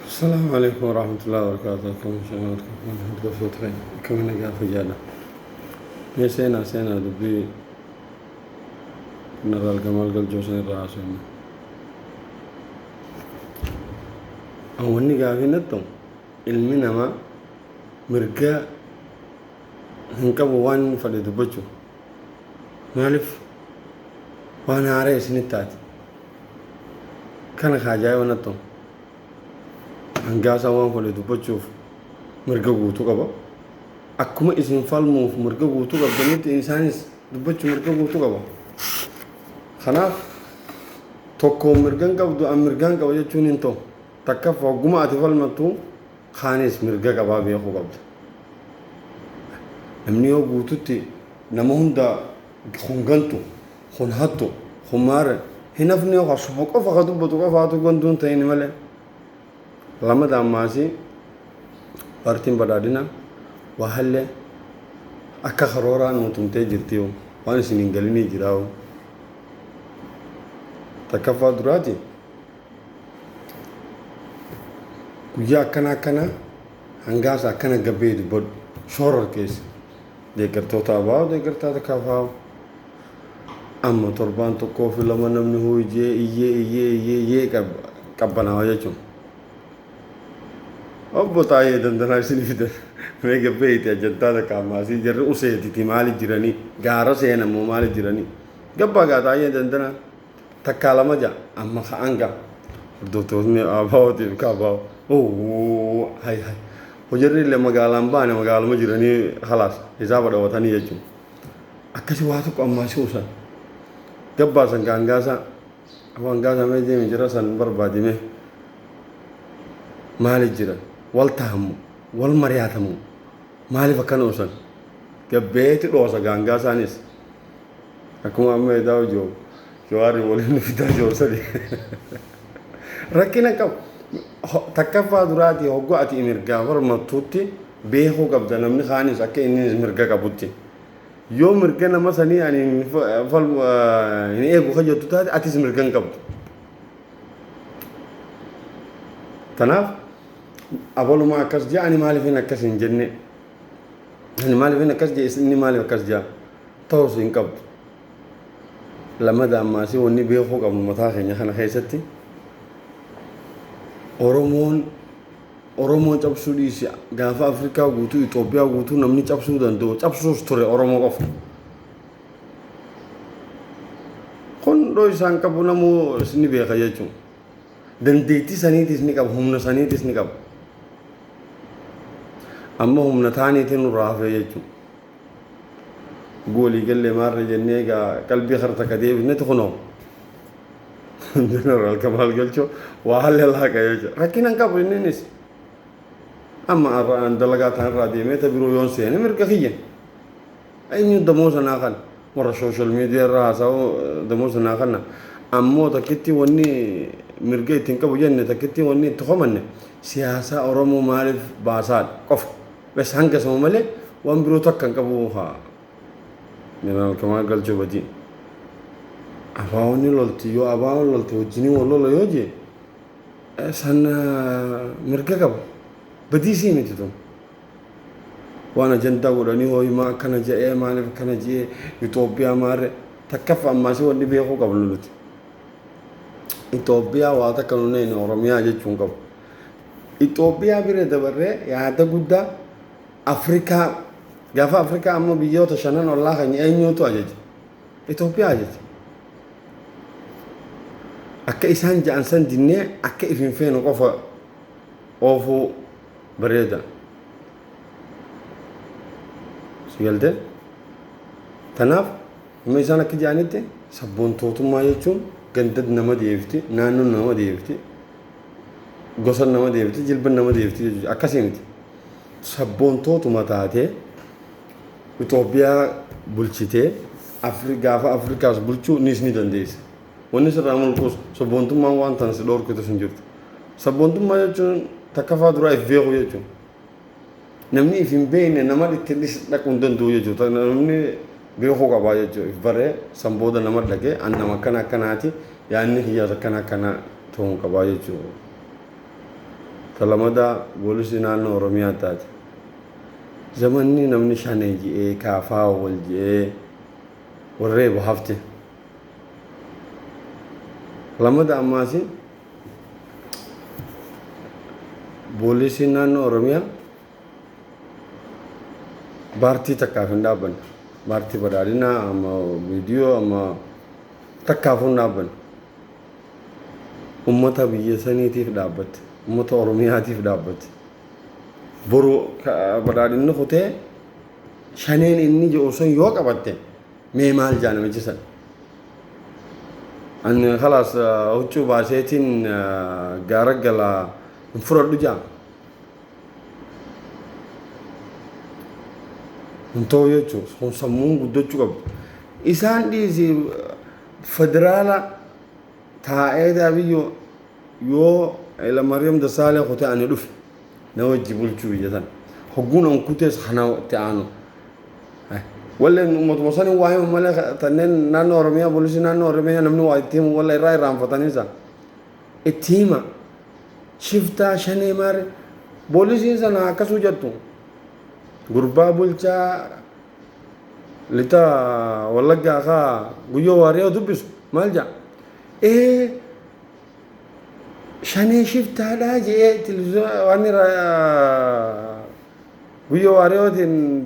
السلام عليكم ورحمة الله وبركاته. كم شهر كم فترة كم نجا في جالة. سينا دبي نرى الجمال قل جوسين راسين. أو نجا في نتهم المنا ما مرجع هنكبو وان فلي دبچو. مالف وانا عارف سنتات. كان خاجاي ونتهم. Hangasa waan fole dubbachuuf mirga guutuu qaba. Akkuma isin falmuuf mirga guutuu qabdanitti isaanis dubbachuu mirga guutuu qaba. Kanaaf tokko mirgan qabdu an mirgan qaba jechuun hin ta'u. Takka hogguma ati falmattu kaanis mirga qabaa beekuu qabda. Namni yoo guututti nama hunda hungantu, hunhattu, humaare hin hafne qofa qofa dubbatu qofaatu ganduun ta'in malee. Ramadan masih partiin badhaadhina waa halle akka karooraan nutumtee jirtiyo waan isin hin galinii jiraawo takkaffaa duraati guyyaa akkana hangaasa akkana gabbee dubbadhu shoorar keessa deeggartoota abaa'u deeggartoota kafaawu amma torbaan tokkoo fi lama namni hojii iyyee qabbanaawa jechuun Obbo taa'ee dandanaa isin fidan meeqa beeyte ajantaata qaamaasii jarri useetiti maali jiranii gaara seenamoo maali jiranii gabbaa gaa taa'ee dandanaa takkaa lama ja'a amma ka'anga hordoftoonni abaa'ootiif kaabaa'u hay hojarri illee magaalaan baane magaaluma jiranii halaas hisaaba dhawatanii jechuun akkasi waa tokko ammaasii usan gabbaa san gaangaasa mee deemi jira san barbaadime maali jira waltahamu wal mariyaatamu maaliif akkana usan gabbeeti dhoosa gaangaasanis akkuma amma edaa joo jawaarri waliin fidaa joorsadi rakkina qabu takkaffaa duraati hoggoo ati mirgaa hormattuutti beekuu qabda namni kaanis akka inni mirga qabutti yoo mirga nama sanii ani hin eegu kajjattu taate atis mirga hin qabdu tanaaf abaluma akkas jaa ani maaliifin akkas hin jenne ani maaliifin akkas jee inni maaliif akkas jaa ta'us hin qabdu lamada ammaasii wanni beekuu qabnu mataa keenya kana keessatti Oromoon cabsuu dhiisi gaafa Afrikaa guutuu Itoophiyaa guutuu namni cabsuu danda'u cabsuus ture Oromoo qofa hundoo isaan qabu namoo isni beeka jechuun dandeettii saniitis ni qaba humna saniitis ni qaba amma humna taaniitiin nurraa hafee jechuun goolii gallee maarra jennee egaa qalbii harta ka deebisnetti kunoo jeneraal Kamaal Galchoo waa hallee laaqa jechuudha rakkinan qabu inninis amma dalagaa tanarraa deemee ta biroo yoon seene mirga kiyya eenyu damoo sanaa kan warra sooshaal miidiyaa irraa haasa'u damoo sanaa kana ammoo takkitti wanni mirga ittiin qabu jenne takkitti wanni itti qomanne siyaasaa Oromoo maaliif baasaadha qofa bes hanga sama malee waan biroo takka hin qabu haa jeneraal Kamaal Galchoo badii abaawonni lolti yoo abaawonni lolti wajjinii wal lola yoo jee sana mirga qabu badiisii miti tun waan ajandaa godhanii hooyimaa akkana je'ee maaliif akkana je'ee Itoophiyaa maarre takkaffa ammaasii wanni beekuu qabnu nuti Itoophiyaa waa takka nunneen Oromiyaa jechuun qabu Itoophiyaa bira dabarree yaada guddaa Afrikaa gaafa Afrikaa amma biyyoota shanan ollaa kan eenyuutu ajaja Itoophiyaa ajaja akka isaan ja'an san dinnee akka ifin feenu qofa oofuu bareeda sigalte tanaaf amma isaan akka ja'anitti sabboontootummaa jechuun gandad nama deebifti naannoon nama deebifti gosa nama deebifti jilban nama deebifti jechuudha akkasii miti sabboontootuma taatee Itoophiyaa bulchitee gaafa Afrikaas bulchuu nis ni dandeessa wanni sirraa mulquus sabboontummaan waan tan si dhoorkitu sun jirtu sabboontummaa jechuun takkaffaa duraa if beeku jechuun namni if hin beekne nama ittiin dhaquu hin danda'u jechuudha namni beekuu qabaa jechuudha if baree san booda nama dhaqee an nama akkana akkanaati yaanni hiyyaasa akkana akkana ta'uu qabaa jechuudha talamada boolisii naannoo oromiyaa taate zamanni namni shanee ji'ee kaafaa wal ji'ee warreebu hafte lamada ammaasi boolisii naannoo oromiyaa baartii takkaaf hin dhaabbanne baartii badhaadhinaa amma viidiyoo amma takkaaf hin dhaabbanne ummata biyya saniitiif dhaabbatte ummata oromiyaatiif dhaabbatte boru badhaadhinni kutee shaneen inni jiru sun yoo qabatte mee maal jaa namichi san ani khalaas huccuu baaseetiin gaara galaa hin fudhadhu jaa hin ta'u jechuun sammuun guddachuu qabu isaan dhiisi federaala taa'ee daabiyyoo yoo ila Maryam Dassaaleny kutee ani dhufe na wajji bulchuu biyya san hogguun an kutees kana itti aanu walleen ummatuma sanii waa himu malee tanneen naannoo oromiyaa boolisii naannoo oromiyaa namni waa itti himu walla irraa irraanfataniisa itti hima shiftaa shanee maare boolisiin sana akkasuu jettu gurbaa bulchaa lixa wallaggaa kaa guyyoo waariyoo dubbisu maal jaa shanee shiftaadhaa jee waan guyyoo waariyootiin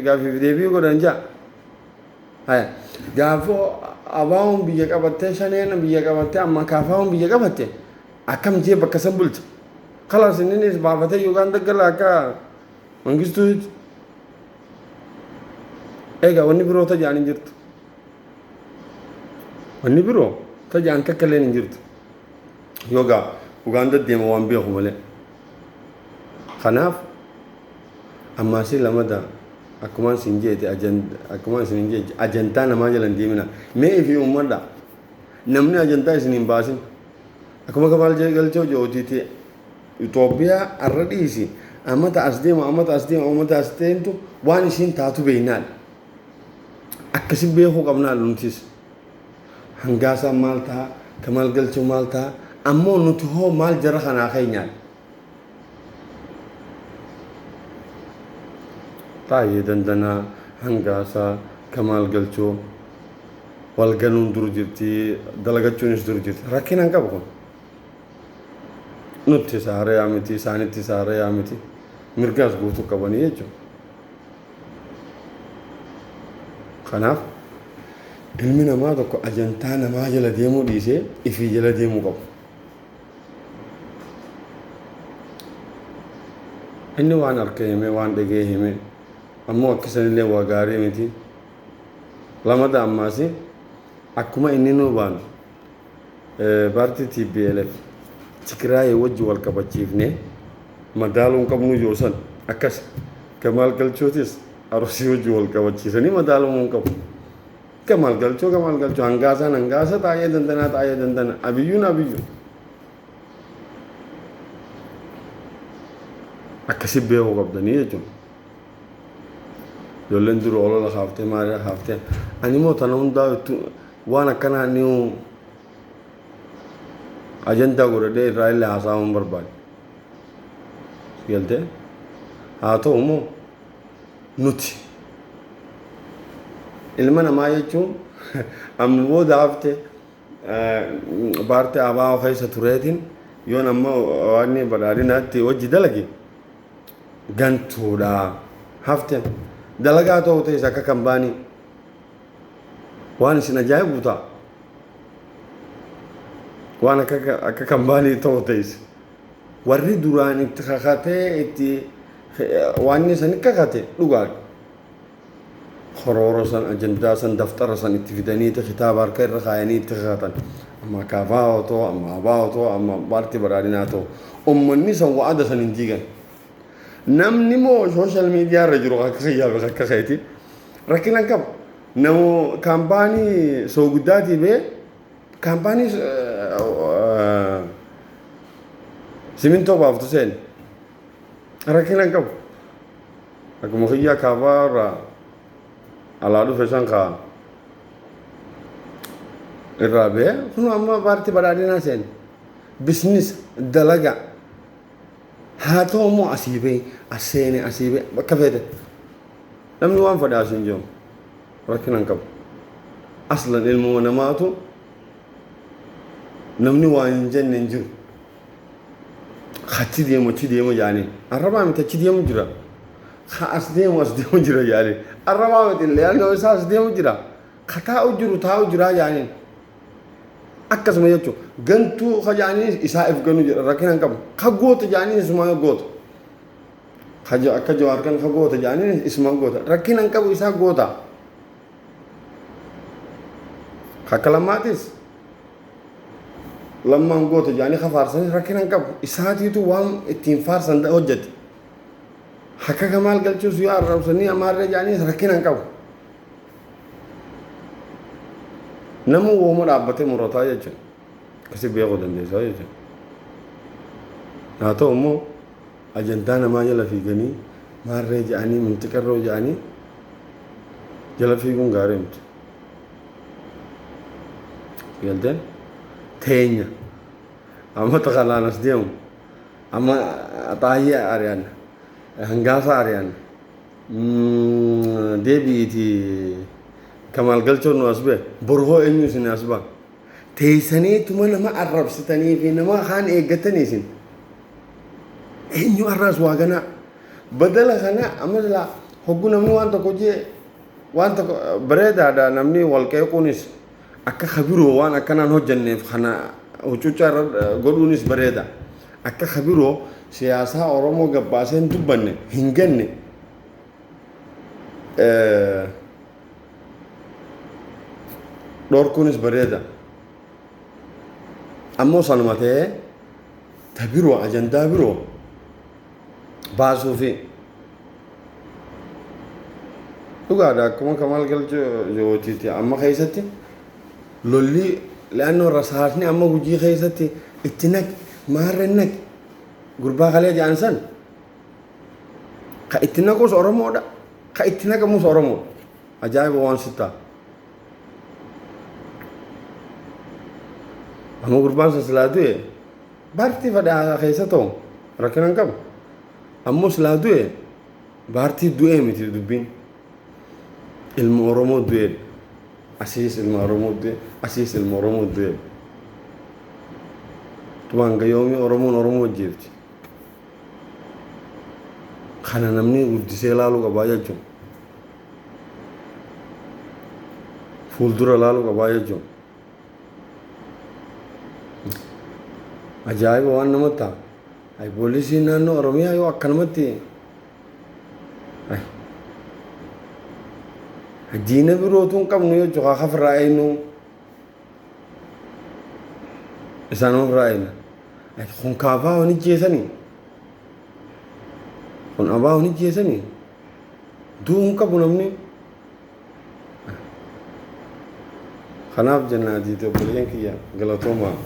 gaafiif deebii godhan jaa gaafoo abaawun biyya qabattee shaneen biyya qabattee amma kaafaawun biyya qabatte akkam jee bakka san bulcha khalaas inninis baafatee yookaan daggala akka mangistuuti egaa wanni biroo tajaan hin jirtu wanni biroo tajaan takka illeen hin jirtu yoga Uganda deema waan beeku malee kanaaf ammaasii lamada akkumaan siin jeete akkumaan siin jeete ajantaa namaa jalan deemina mee fi ummadha namni ajantaa isin hin baasin akkuma kamaal galchoo jootiiti Itoophiyaa arra dhiisi ammata as deema ammata as deemtu waan isiin taatu beeynaan akkasi beekuu qabnaa luntis hangaasaa maal ta'a kamaal galchoo maal ta'a ammoo nuti hoo maal jara kanaa keenyaan taa'ee dandanaa hangaasaa kamaal galchoo wal ganuun dur jirti dalagachuunis dur jirti rakkinaan qabu kun nutti saaree miti isaanitti saaree miti mirgaas guutuu qabanii jechuudha kanaaf ilmi namaa tokko ajantaa namaa jala deemuu dhiisee ifii jala deemuu qabu inni waan harka hime waan dhagee hime ammoo akkasanillee waa gaarii miti lamada ammaasi akkuma inni nuu baanu paartii TPLF Tigraay wajji wal qabachiifne madaaluun qabnu joosan akkas Kamaal Galchootis arosii wajji wal qabachiisanii madaaluun qabu Kamaal Galchoo hangaasa taa'ee dandana abiyyuun akkasi beekuu qabdanii jechuudha ijoolleen dura olola haaftee maaliidha haaftee ani immoo tana hundaa waan akkanaa niu ajandaa godhadhee irraa illee haasa'uun barbaade galtee haa ta'u immoo nuti ilma namaa jechuun amma booda haftee paartii ABO keessa tureetiin yoon amma waan badhaadhinaatti wajji dalage gantuudha haftee dalagaa ta'uu ta'es akka kan baanii waan isin ajaa'ibu ta'a waan akka kan baanii ta'uu ta'es warri duraan itti kakatee itti waan isan kakate dhugaadha خرورة سن أجندة سن دفتر سن اتفدانية كتاب أركير رخايني اتخاطن أما كافاوتو أما أباوتو أما بارتي براديناتو أمني سن وعد سن انتيجن نمني مو سوشيال ميديا رجلو كخيا بخيتي لكن أنكب نو كامباني سوغداتي به كامباني سيمنتو بافتوسين لكن أنكب أكو مخيا كافارا alaadu fesan ka irrabe kunu amma parti badadina sen business dalaga haa ta'u immoo asii ba'e as seene asii ba'e bakka feete namni waan fadhaas hin jiru rakkina hin qabu aslan ilmuma namaatu namni waan hin jenne hin jiru achi deemu jaanii arrabaa miti achi deemu jira as deemu jira jaanii arrabaa miti illee yaadnoo isaa as deemu jira ka taa'u jira jaaniin akkasuma jechuun gantuu ka jaanii isaa if ganu jira rakkina hin qabu ka goota jaanii isuma goota akka jawaar kan ka goota jaanii isuma goota rakkina hin qabu isaa goota akka lammaatis lammaan goota jaanii ka faarsanis rakkina hin qabu isaatiitu waan ittiin faarsan hojjete akka kamaal galchuus yoo arrabsanii amaarree jaanii rakkina hin qabu namu wooma dhaabbatee murataa jechuudha akkasii beekuu dandeessaa jechuudha haa ta'u immoo ajandaa namaa jala fiiganii maarree jedhanii mintiqarroo jedhanii jala fiiguun gaarii miti galteen teenya amma takkalaan as deemu amma xaayyee ari'an hangaasa ari'an deebi'iitii kamaal galchoon nu as ba'e borhoo eenyu isin as ba'a teessaniituma nama arrabsitanii fi nama kaan eeggatanii isin eenyu arraas waa ganaa badala kana amma silaa hogguu namni waan tokko jee waan tokko bareedaadha namni wal qeequunis akka kabiroo waan akkanaan hojjenneef kana huccucaa irra godhuunis bareeda akka kabiroo siyaasaa oromoo gabbaaseen dubbanne hin ganne dhorkuunis bareeda ammoo sanuma ta'ee ta biroo ajandaa biroo baasuu fi dhugaadha akkuma kamaal galchootiiti amma keessatti lolli laannoo rasaasni amma hujii keessatti itti naqi maarre naqi gurbaa kalee jedhan san ka itti naquus oromoodha ka itti naqamus oromoodha ajaa'iba waan sittaa amma gurbaan san silaa du'e baartii fadhaa keessa ta'u rakkina hin qabu ammoo silaa du'e baartii du'e miti dubbiin ilma oromoo du'e asiis ilma oromoo du'e asiis ilma oromoo du'e tumaan gayyoomii oromoon oromoo wajjeefti kana namni guddisee laaluu qabaa jechuun fuuldura laaluu qabaa jechuun ajaa'iba waan namatti ta'a ay poolisiin naannoo oromiyaa yoo akkanumatti diina birootu hin qabnu jechuudha haa ofirraa eenyu isaan ofirraa eenyu kun kaafaa wani jeesanii kun abaa wani jeesanii duu hin qabu namni kanaaf jennaatii obboleeyyan kiyya galatoomaa